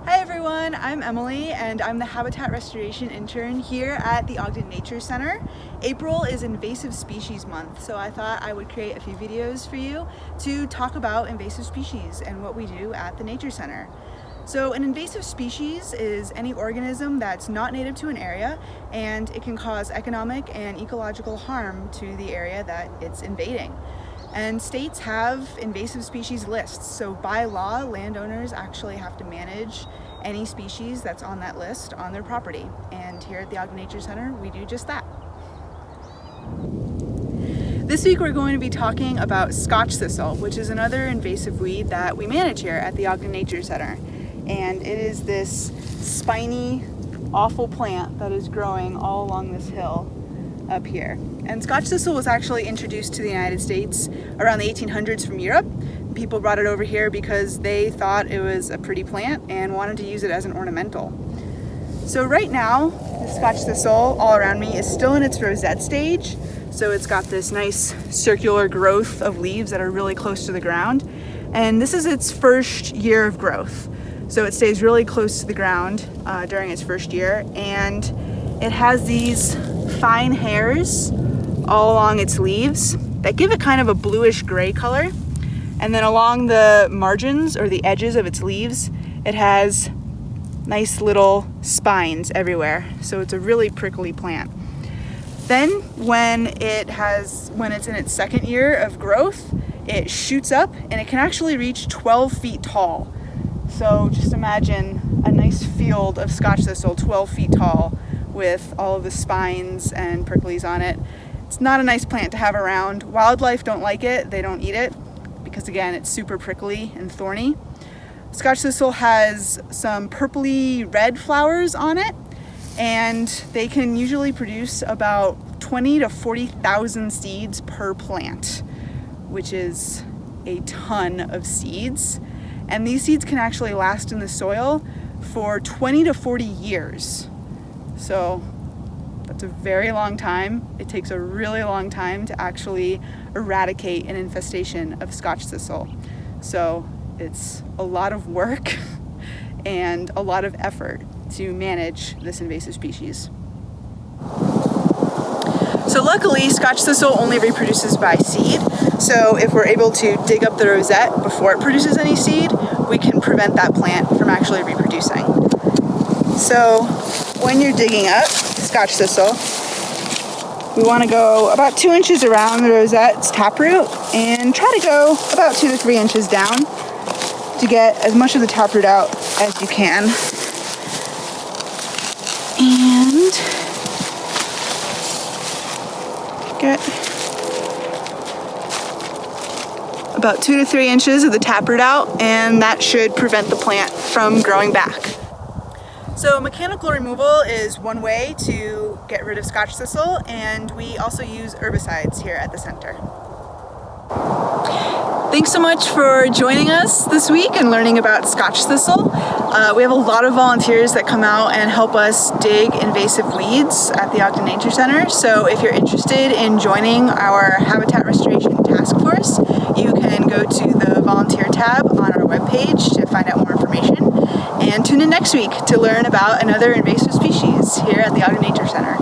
Hi everyone, I'm Emily and I'm the Habitat Restoration Intern here at the Ogden Nature Center. April is Invasive Species Month, so I thought I would create a few videos for you to talk about invasive species and what we do at the Nature Center. So an invasive species is any organism that's not native to an area, and it can cause economic and ecological harm to the area that it's invading. And states have invasive species lists, so by law, landowners actually have to manage any species that's on that list on their property. And here at the Ogden Nature Center, we do just that. This week we're going to be talking about Scotch Thistle, which is another invasive weed that we manage here at the Ogden Nature Center. And it is this spiny, awful plant that is growing all along this hill up here. And Scotch Thistle was actually introduced to the United States around the 1800s from Europe. People brought it over here because they thought it was a pretty plant and wanted to use it as an ornamental. So right now, the Scotch Thistle all around me is still in its rosette stage. So it's got this nice circular growth of leaves that are really close to the ground. And this is its first year of growth. So it stays really close to the ground during its first year. And it has these fine hairs all along its leaves that give it kind of a bluish gray color. And then along the margins or the edges of its leaves, it has nice little spines everywhere. So it's a really prickly plant. Then when it's in its second year of growth, it shoots up and it can actually reach 12 feet tall. So just imagine a nice field of Scotch Thistle 12 feet tall with all of the spines and pricklies on it. It's not a nice plant to have around. Wildlife don't like it, they don't eat it, because again, it's super prickly and thorny. Scotch Thistle has some purpley red flowers on it, and they can usually produce about 20 to 40,000 seeds per plant, which is a ton of seeds. And these seeds can actually last in the soil for 20 to 40 years. So that's a very long time. It takes a really long time to actually eradicate an infestation of Scotch Thistle. So it's a lot of work and a lot of effort to manage this invasive species. So luckily, Scotch Thistle only reproduces by seed. So if we're able to dig up the rosette before it produces any seed, we can prevent that plant from actually reproducing. So when you're digging up Scotch Thistle, we want to go about 2 inches around the rosette's taproot and try to go about 2 to 3 inches down to get as much of the taproot out as you can. And get about 2 to 3 inches of the taproot out, and that should prevent the plant from growing back. So mechanical removal is one way to get rid of Scotch Thistle, and we also use herbicides here at the center. Thanks so much for joining us this week and learning about Scotch Thistle. We have a lot of volunteers that come out and help us dig invasive weeds at the Ogden Nature Center. So if you're interested in joining our Habitat Restoration Task Force, you can go to the volunteer tab on our webpage to find out more information. And tune in next week to learn about another invasive species here at the Ogden Nature Center.